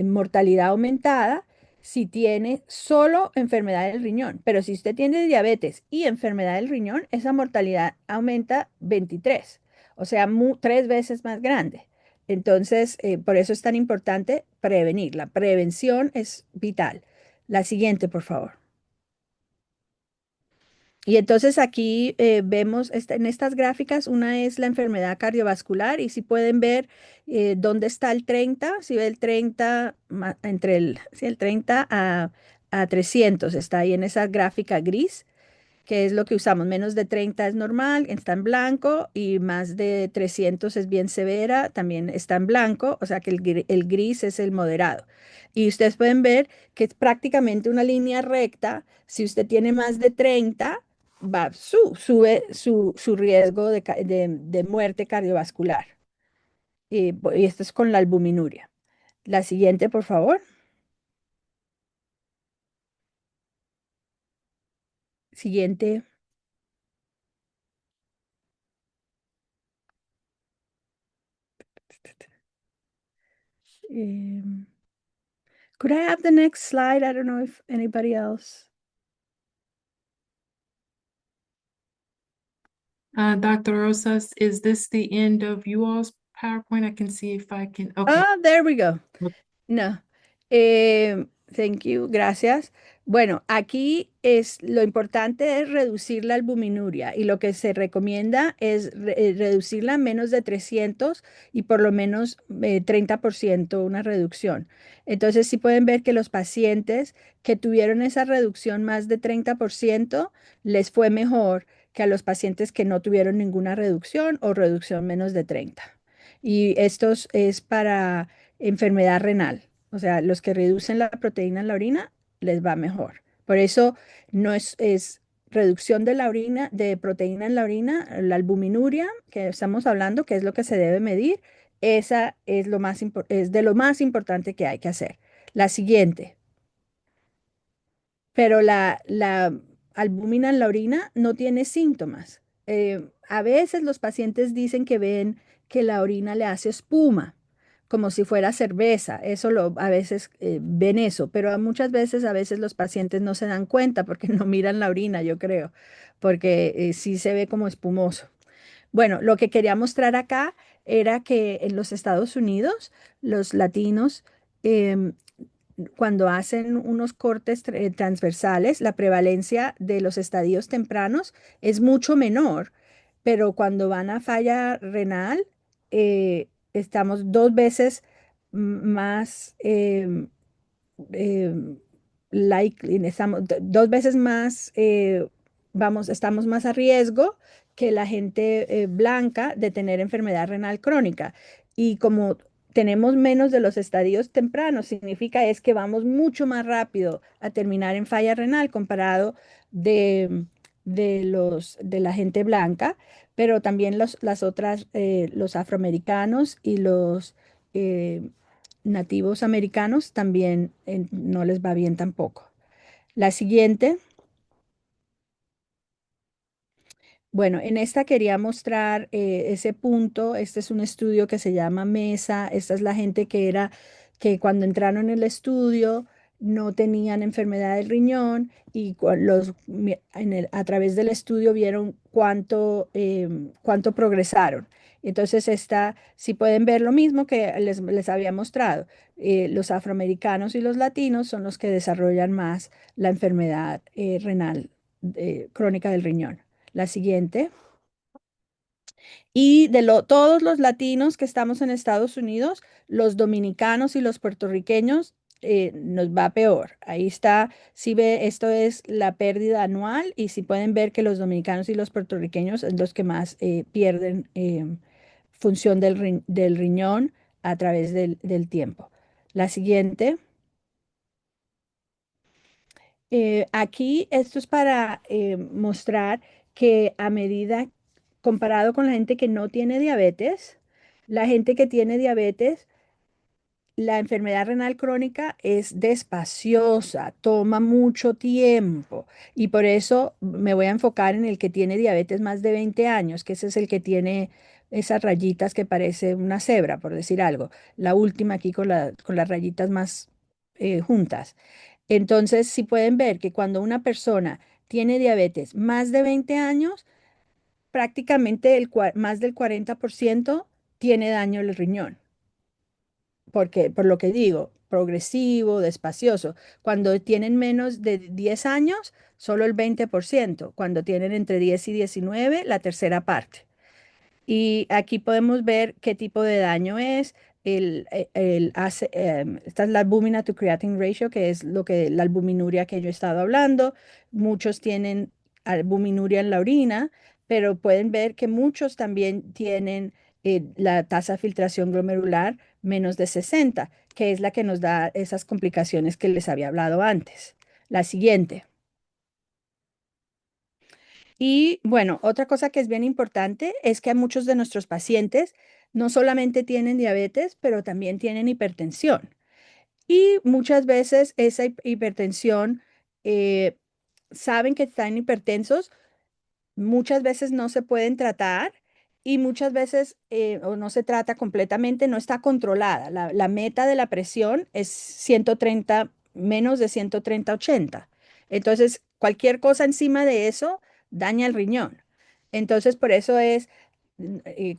mortalidad aumentada si tiene solo enfermedad del riñón. Pero si usted tiene diabetes y enfermedad del riñón, esa mortalidad aumenta 23, o sea, 3 veces más grande. Entonces, por eso es tan importante prevenir. La prevención es vital. La siguiente, por favor. Y entonces aquí vemos en estas gráficas, una es la enfermedad cardiovascular y si pueden ver dónde está el 30, si ve el 30, entre sí, el 30 a 300, está ahí en esa gráfica gris, que es lo que usamos. Menos de 30 es normal, está en blanco y más de 300 es bien severa, también está en blanco, o sea que el gris es el moderado. Y ustedes pueden ver que es prácticamente una línea recta. Si usted tiene más de 30, sube su riesgo de muerte cardiovascular. Y esto es con la albuminuria. La siguiente, por favor. Siguiente. Em, could I have the next slide? I don't know if anybody else. Dr. Rosas, is this the end of you all's PowerPoint? I can see if I can, okay. Ah, there we go. Ok. No. Thank you, gracias. Bueno, aquí es lo importante es reducir la albuminuria y lo que se recomienda es reducirla a menos de 300 y por lo menos 30% una reducción. Entonces, sí pueden ver que los pacientes que tuvieron esa reducción más de 30% les fue mejor que a los pacientes que no tuvieron ninguna reducción o reducción menos de 30. Y esto es para enfermedad renal. O sea, los que reducen la proteína en la orina les va mejor. Por eso no es reducción de la orina, de proteína en la orina, la albuminuria que estamos hablando, que es lo que se debe medir. Esa es es de lo más importante que hay que hacer. La siguiente. Pero la albúmina en la orina no tiene síntomas. A veces los pacientes dicen que ven que la orina le hace espuma, como si fuera cerveza. A veces ven eso, pero muchas veces, a veces los pacientes no se dan cuenta porque no miran la orina, yo creo, porque sí se ve como espumoso. Bueno, lo que quería mostrar acá era que en los Estados Unidos, los latinos em, cuando hacen unos cortes transversales, la prevalencia de los estadios tempranos es mucho menor, pero cuando van a falla renal, estamos dos veces más eh, likely, estamos dos veces más, estamos más a riesgo que la gente blanca de tener enfermedad renal crónica. Y como tenemos menos de los estadios tempranos, significa es que vamos mucho más rápido a terminar en falla renal comparado de la gente blanca, pero también los afroamericanos y los eh, nativos americanos también no les va bien tampoco. La siguiente. Bueno, en esta quería mostrar ese punto. Este es un estudio que se llama MESA. Esta es la gente que cuando entraron en el estudio no tenían enfermedad del riñón y a través del estudio vieron cuánto progresaron. Entonces, si pueden ver lo mismo que les había mostrado. Los afroamericanos y los latinos son los que desarrollan más la enfermedad renal crónica del riñón. La siguiente. Y todos los latinos que estamos en Estados Unidos, los dominicanos y los puertorriqueños, nos va peor. Ahí está, si ve, esto es la pérdida anual y si pueden ver que los dominicanos y los puertorriqueños son los que más pierden función del riñón a través del tiempo. La siguiente. Aquí esto es para mostrar que a medida, comparado con la gente que no tiene diabetes, la gente que tiene diabetes, la enfermedad renal crónica es despaciosa, toma mucho tiempo y por eso me voy a enfocar en el que tiene diabetes más de 20 años, que ese es el que tiene esas rayitas que parece una cebra, por decir algo. La última aquí con las rayitas más juntas. Entonces, si pueden ver que cuando una persona tiene diabetes más de 20 años, prácticamente más del 40% tiene daño el riñón. Porque, por lo que digo, progresivo, despacioso. Cuando tienen menos de 10 años, solo el 20%. Cuando tienen entre 10 y 19, la tercera parte. Y aquí podemos ver qué tipo de daño es. Esta es la albúmina to creatinine ratio, que es la albuminuria que yo he estado hablando. Muchos tienen albuminuria en la orina, pero pueden ver que muchos también tienen la tasa de filtración glomerular menos de 60, que es la que nos da esas complicaciones que les había hablado antes. La siguiente. Y bueno, otra cosa que es bien importante es que a muchos de nuestros pacientes no solamente tienen diabetes, pero también tienen hipertensión. Y muchas veces esa hipertensión eh, saben que están hipertensos, muchas veces no se pueden tratar y muchas veces o no se trata completamente, no está controlada. La meta de la presión es 130, menos de 130/80. Entonces, cualquier cosa encima de eso daña el riñón. Entonces, por eso es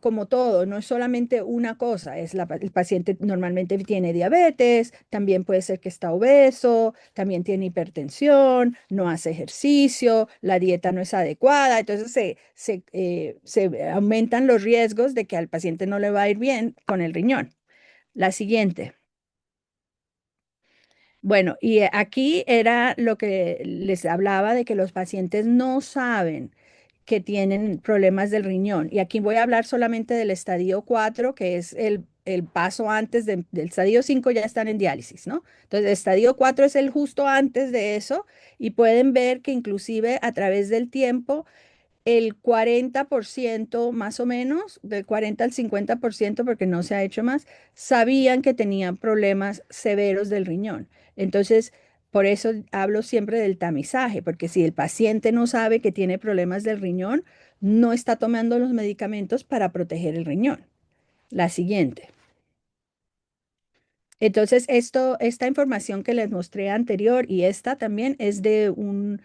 como todo, no es solamente una cosa, el paciente normalmente tiene diabetes, también puede ser que está obeso, también tiene hipertensión, no hace ejercicio, la dieta no es adecuada, entonces se aumentan los riesgos de que al paciente no le va a ir bien con el riñón. La siguiente. Bueno, y aquí era lo que les hablaba de que los pacientes no saben que tienen problemas del riñón. Y aquí voy a hablar solamente del estadio 4, que es el paso antes del estadio 5, ya están en diálisis, ¿no? Entonces, el estadio 4 es el justo antes de eso y pueden ver que inclusive a través del tiempo el 40% más o menos, del 40 al 50%, porque no se ha hecho más, sabían que tenían problemas severos del riñón. Entonces, por eso hablo siempre del tamizaje, porque si el paciente no sabe que tiene problemas del riñón, no está tomando los medicamentos para proteger el riñón. La siguiente. Entonces, esta información que les mostré anterior y esta también es de un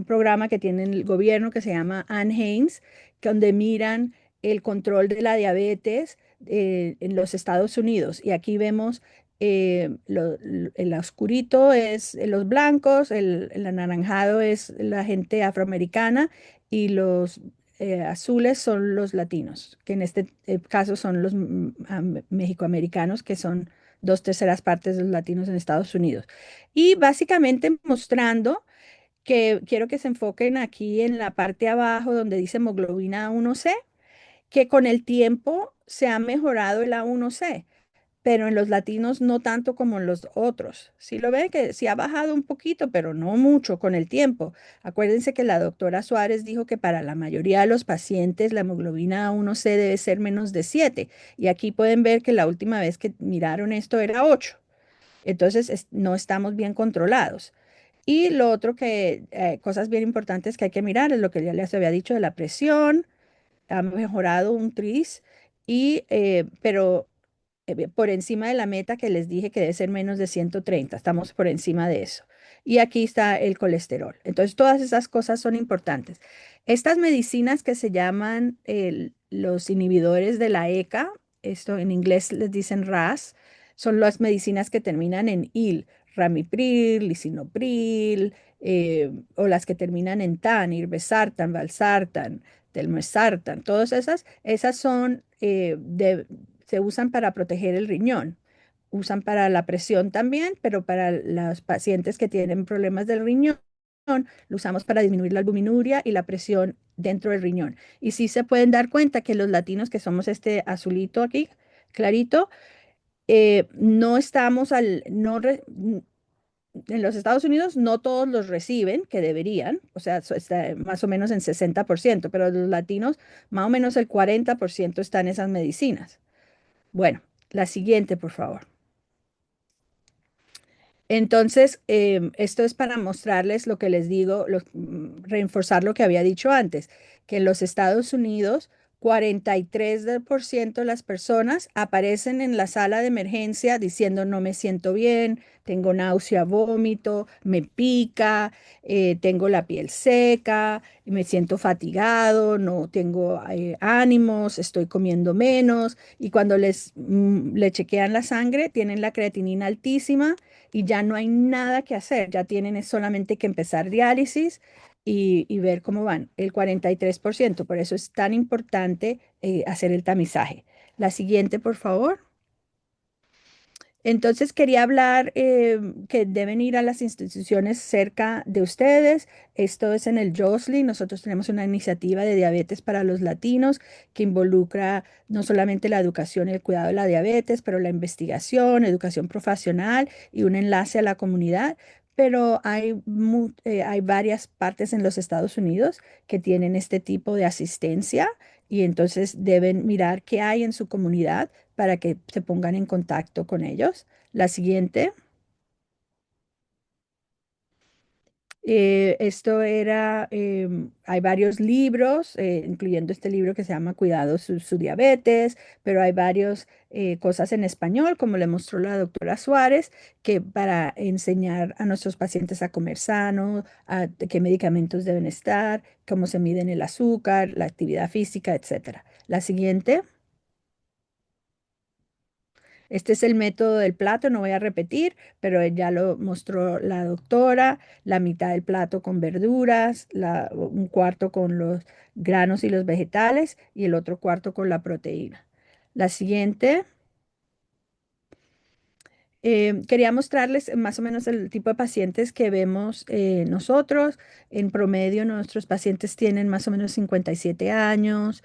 programa que tiene el gobierno que se llama NHANES, donde miran el control de la diabetes en los Estados Unidos. Y aquí vemos el oscurito es los blancos, el anaranjado es la gente afroamericana y los azules son los latinos, que en este caso son los mexicoamericanos, que son 2/3 partes de los latinos en Estados Unidos. Y básicamente mostrando que quiero que se enfoquen aquí en la parte abajo donde dice hemoglobina A1C, que con el tiempo se ha mejorado el A1C, pero en los latinos no tanto como en los otros. Sí lo ven que sí ha bajado un poquito, pero no mucho con el tiempo. Acuérdense que la doctora Suárez dijo que para la mayoría de los pacientes la hemoglobina A1C debe ser menos de 7. Y aquí pueden ver que la última vez que miraron esto era 8. Entonces no estamos bien controlados. Y lo otro que, cosas bien importantes que hay que mirar es lo que ya les había dicho de la presión, ha mejorado un tris, pero por encima de la meta que les dije que debe ser menos de 130, estamos por encima de eso. Y aquí está el colesterol. Entonces, todas esas cosas son importantes. Estas medicinas que se llaman los inhibidores de la ECA, esto en inglés les dicen RAS, son las medicinas que terminan en IL, ramipril, lisinopril, o las que terminan en TAN, irbesartan, valsartan, telmesartan, todas esas son se usan para proteger el riñón. Usan para la presión también, pero para los pacientes que tienen problemas del riñón, lo usamos para disminuir la albuminuria y la presión dentro del riñón. Y sí se pueden dar cuenta que los latinos, que somos este azulito aquí, clarito, no estamos en los Estados Unidos no todos los reciben, que deberían, o sea, está más o menos en 60%, pero los latinos, más o menos el 40% están en esas medicinas. Bueno, la siguiente, por favor. Entonces, esto es para mostrarles lo que les digo, reforzar lo que había dicho antes, que en los Estados Unidos, 43% de las personas aparecen en la sala de emergencia diciendo no me siento bien, tengo náusea, vómito, me pica, tengo la piel seca, me siento fatigado, no tengo ánimos, estoy comiendo menos. Y cuando le chequean la sangre, tienen la creatinina altísima y ya no hay nada que hacer, ya tienen es solamente que empezar diálisis y ver cómo van, el 43%. Por eso es tan importante hacer el tamizaje. La siguiente, por favor. Entonces quería hablar que deben ir a las instituciones cerca de ustedes. Esto es en el Joslin. Nosotros tenemos una iniciativa de diabetes para los latinos que involucra no solamente la educación y el cuidado de la diabetes, pero la investigación, educación profesional y un enlace a la comunidad. Pero hay varias partes en los Estados Unidos que tienen este tipo de asistencia y entonces deben mirar qué hay en su comunidad para que se pongan en contacto con ellos. La siguiente. Esto era, hay varios libros, incluyendo este libro que se llama Cuidado su diabetes, pero hay varias cosas en español, como le mostró la doctora Suárez, que para enseñar a nuestros pacientes a comer sano, a qué medicamentos deben estar, cómo se miden el azúcar, la actividad física, etcétera. La siguiente. Este es el método del plato, no voy a repetir, pero ya lo mostró la doctora, la mitad del plato con verduras, un cuarto con los granos y los vegetales y el otro cuarto con la proteína. La siguiente. Quería mostrarles más o menos el tipo de pacientes que vemos nosotros. En promedio, nuestros pacientes tienen más o menos 57 años,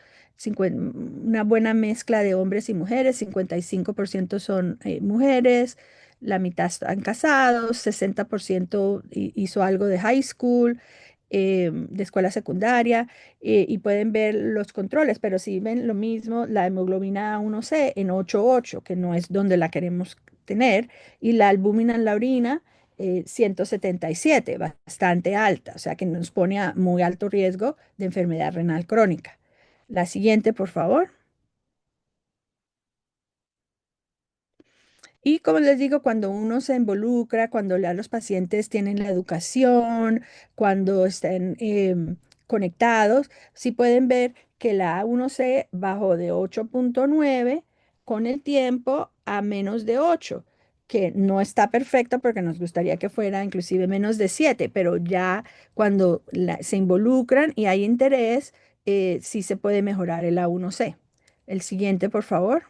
una buena mezcla de hombres y mujeres, 55% son mujeres, la mitad están casados, 60% hizo algo de high school, de escuela secundaria, y pueden ver los controles, pero si ven lo mismo, la hemoglobina A1C en 8,8, que no es donde la queremos tener, y la albúmina en la orina, 177, bastante alta, o sea que nos pone a muy alto riesgo de enfermedad renal crónica. La siguiente, por favor. Y como les digo, cuando uno se involucra, cuando ya los pacientes tienen la educación, cuando estén conectados, sí pueden ver que la A1C bajó de 8,9 con el tiempo a menos de 8, que no está perfecta porque nos gustaría que fuera inclusive menos de 7, pero ya cuando se involucran y hay interés, sí se puede mejorar el A1C. El siguiente, por favor.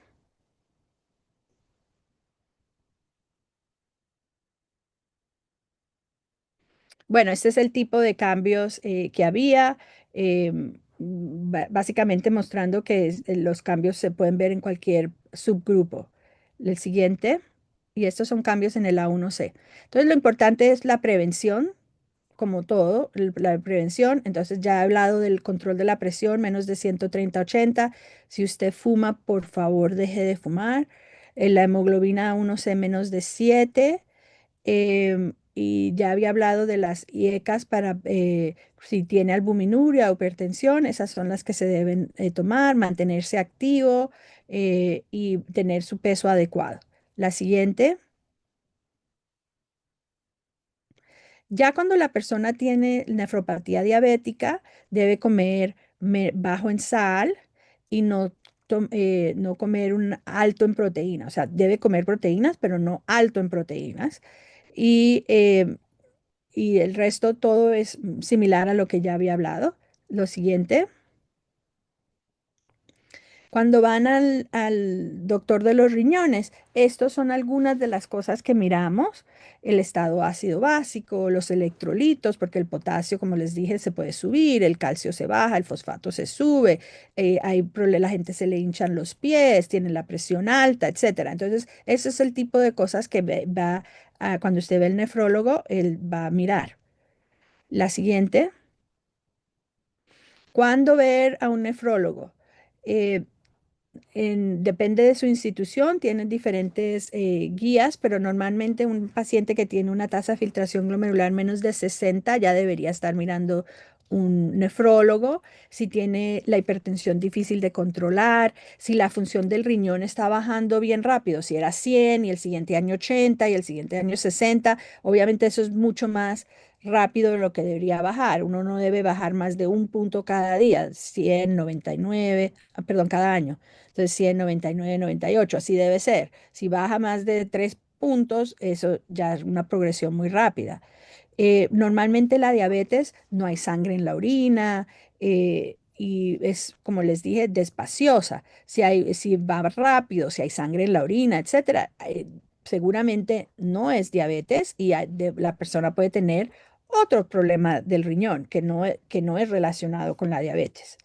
Bueno, este es el tipo de cambios que había, básicamente mostrando que los cambios se pueden ver en cualquier subgrupo. El siguiente, y estos son cambios en el A1C. Entonces, lo importante es la prevención, como todo, la prevención. Entonces, ya he hablado del control de la presión, menos de 130/80. Si usted fuma, por favor, deje de fumar. La hemoglobina A1C menos de 7. Y ya había hablado de las IECAS para si tiene albuminuria o hipertensión, esas son las que se deben tomar, mantenerse activo y tener su peso adecuado. La siguiente. Ya cuando la persona tiene nefropatía diabética, debe comer bajo en sal y no comer un alto en proteína. O sea, debe comer proteínas, pero no alto en proteínas. Y y el resto todo es similar a lo que ya había hablado. Lo siguiente. Cuando van al doctor de los riñones, estos son algunas de las cosas que miramos: el estado ácido básico, los electrolitos, porque el potasio, como les dije, se puede subir, el calcio se baja, el fosfato se sube, la gente se le hinchan los pies, tiene la presión alta, etcétera. Entonces, ese es el tipo de cosas que cuando usted ve el nefrólogo, él va a mirar. La siguiente. ¿Cuándo ver a un nefrólogo? Eh, Depende de su institución, tienen diferentes guías, pero normalmente un paciente que tiene una tasa de filtración glomerular menos de 60 ya debería estar mirando un nefrólogo. Si tiene la hipertensión difícil de controlar, si la función del riñón está bajando bien rápido, si era 100 y el siguiente año 80 y el siguiente año 60, obviamente eso es mucho más rápido de lo que debería bajar. Uno no debe bajar más de un punto cada día, 100, 99, perdón, cada año. Entonces 100, 99, 98, así debe ser. Si baja más de 3 puntos, eso ya es una progresión muy rápida. Normalmente la diabetes no hay sangre en la orina y es, como les dije, despaciosa. Si va rápido, si hay sangre en la orina, etcétera, seguramente no es diabetes y la persona puede tener otro problema del riñón que no es relacionado con la diabetes.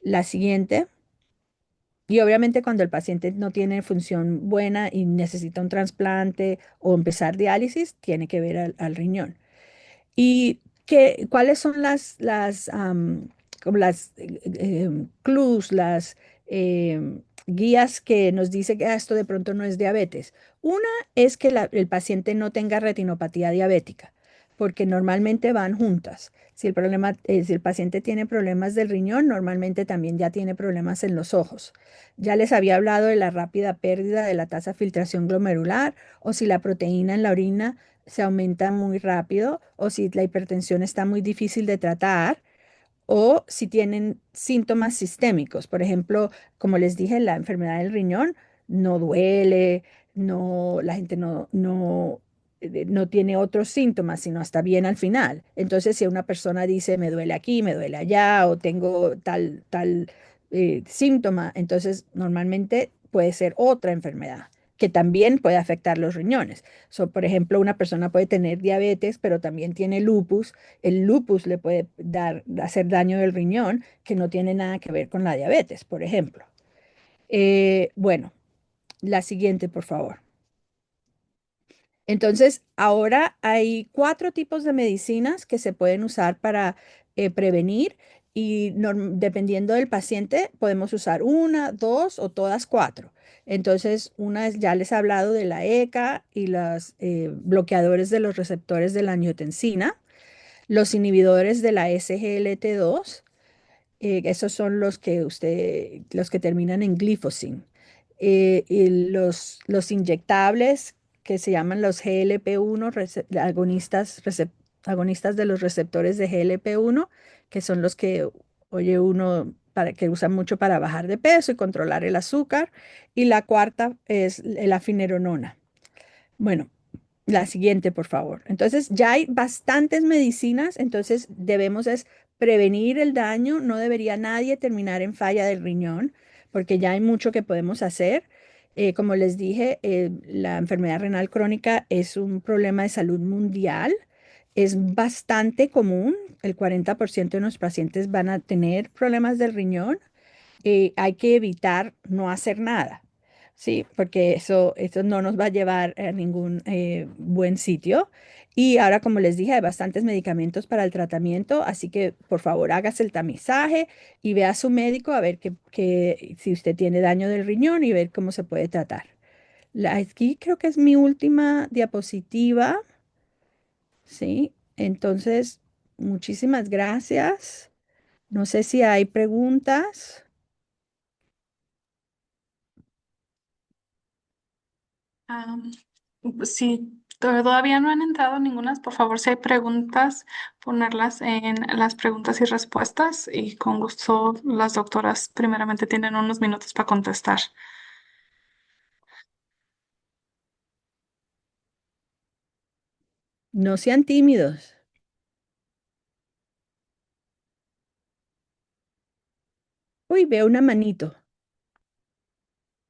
La siguiente. Y obviamente cuando el paciente no tiene función buena y necesita un trasplante o empezar diálisis, tiene que ver al riñón. ¿Y cuáles son como las clues, las guías que nos dice que esto de pronto no es diabetes? Una es que el paciente no tenga retinopatía diabética, porque normalmente van juntas. Si el paciente tiene problemas del riñón, normalmente también ya tiene problemas en los ojos. Ya les había hablado de la rápida pérdida de la tasa de filtración glomerular o si la proteína en la orina se aumenta muy rápido o si la hipertensión está muy difícil de tratar o si tienen síntomas sistémicos. Por ejemplo, como les dije, la enfermedad del riñón no duele, no, la gente no tiene otros síntomas, sino está bien al final. Entonces, si una persona dice, me duele aquí, me duele allá, o tengo tal síntoma, entonces normalmente puede ser otra enfermedad que también puede afectar los riñones. Por ejemplo, una persona puede tener diabetes, pero también tiene lupus. El lupus le puede hacer daño del riñón que no tiene nada que ver con la diabetes, por ejemplo. Bueno, la siguiente, por favor. Entonces, ahora hay 4 tipos de medicinas que se pueden usar para prevenir y dependiendo del paciente podemos usar una, dos o todas 4. Entonces, ya les he hablado de la ECA y los bloqueadores de los receptores de la angiotensina, los inhibidores de la SGLT2. Esos son los que terminan en glifosin. Y los inyectables que se llaman los GLP-1, agonistas de los receptores de GLP-1, que son los que oye uno que usan mucho para bajar de peso y controlar el azúcar. Y la cuarta es la finerenona. Bueno, la siguiente, por favor. Entonces, ya hay bastantes medicinas, entonces debemos es prevenir el daño. No debería nadie terminar en falla del riñón, porque ya hay mucho que podemos hacer. Como les dije, la enfermedad renal crónica es un problema de salud mundial. Es bastante común. El 40% de los pacientes van a tener problemas del riñón. Hay que evitar no hacer nada. Sí, porque eso no nos va a llevar a ningún buen sitio. Y ahora, como les dije, hay bastantes medicamentos para el tratamiento, así que por favor hágase el tamizaje y vea a su médico a ver si usted tiene daño del riñón y ver cómo se puede tratar. Aquí creo que es mi última diapositiva, ¿sí? Entonces, muchísimas gracias. No sé si hay preguntas. Am, si todavía no han entrado ninguna, por favor, si hay preguntas, ponerlas en las preguntas y respuestas y con gusto las doctoras primeramente tienen unos minutos para contestar. No sean tímidos. Uy, veo una manito.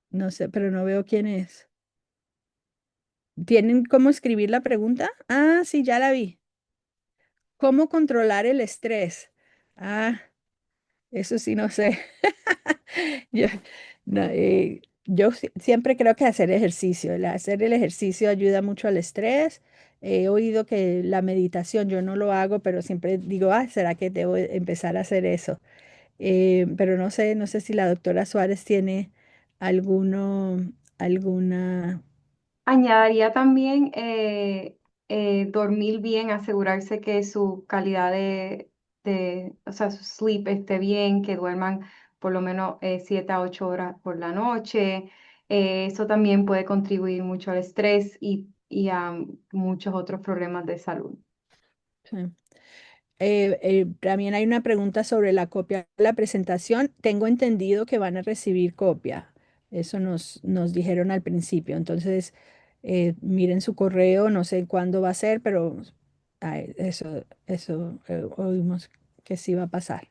No sé, pero no veo quién es. ¿Tienen cómo escribir la pregunta? Ah, sí, ya la vi. ¿Cómo controlar el estrés? Ah, eso sí no sé. Yo, no, siempre creo que hacer ejercicio. Hacer el ejercicio ayuda mucho al estrés. He oído que la meditación, yo no lo hago, pero siempre digo, ah, ¿será que debo empezar a hacer eso? Pero no sé si la doctora Suárez tiene alguna. Añadiría también dormir bien, asegurarse que su calidad o sea, su sleep esté bien, que duerman por lo menos 7 a 8 horas por la noche. Eso también puede contribuir mucho al estrés y a muchos otros problemas de salud. Sí. También hay una pregunta sobre la copia de la presentación. Tengo entendido que van a recibir copia. Eso nos dijeron al principio. Entonces, miren su correo, no sé cuándo va a ser, pero eso oímos que sí va a pasar.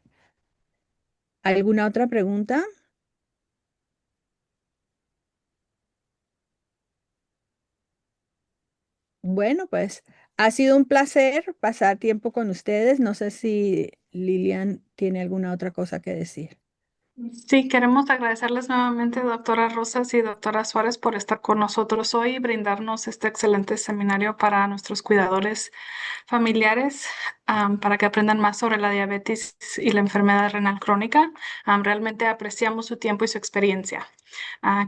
¿Alguna otra pregunta? Bueno, pues ha sido un placer pasar tiempo con ustedes. No sé si Lilian tiene alguna otra cosa que decir. Sí, queremos agradecerles nuevamente, doctora Rosas y doctora Suárez, por estar con nosotros hoy y brindarnos este excelente seminario para nuestros cuidadores familiares, para que aprendan más sobre la diabetes y la enfermedad renal crónica. Realmente apreciamos su tiempo y su experiencia.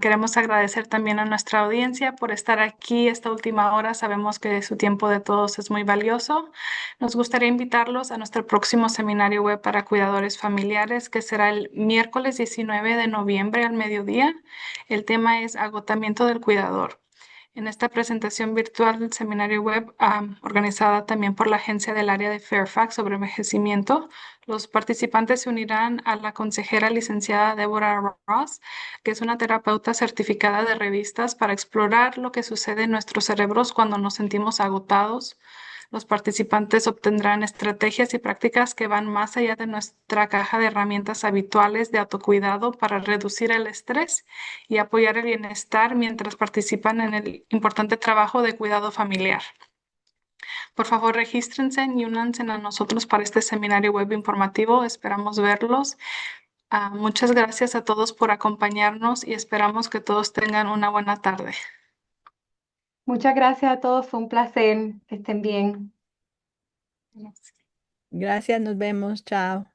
Queremos agradecer también a nuestra audiencia por estar aquí esta última hora. Sabemos que su tiempo de todos es muy valioso. Nos gustaría invitarlos a nuestro próximo seminario web para cuidadores familiares, que será el miércoles 19 de noviembre al mediodía. El tema es agotamiento del cuidador. En esta presentación virtual del seminario web, organizada también por la agencia del área de Fairfax sobre envejecimiento, los participantes se unirán a la consejera licenciada Deborah Ross, que es una terapeuta certificada de revistas, para explorar lo que sucede en nuestros cerebros cuando nos sentimos agotados. Los participantes obtendrán estrategias y prácticas que van más allá de nuestra caja de herramientas habituales de autocuidado para reducir el estrés y apoyar el bienestar mientras participan en el importante trabajo de cuidado familiar. Por favor, regístrense y únanse a nosotros para este seminario web informativo. Esperamos verlos. Muchas gracias a todos por acompañarnos y esperamos que todos tengan una buena tarde. Muchas gracias a todos, fue un placer, que estén bien. Gracias, nos vemos, chao.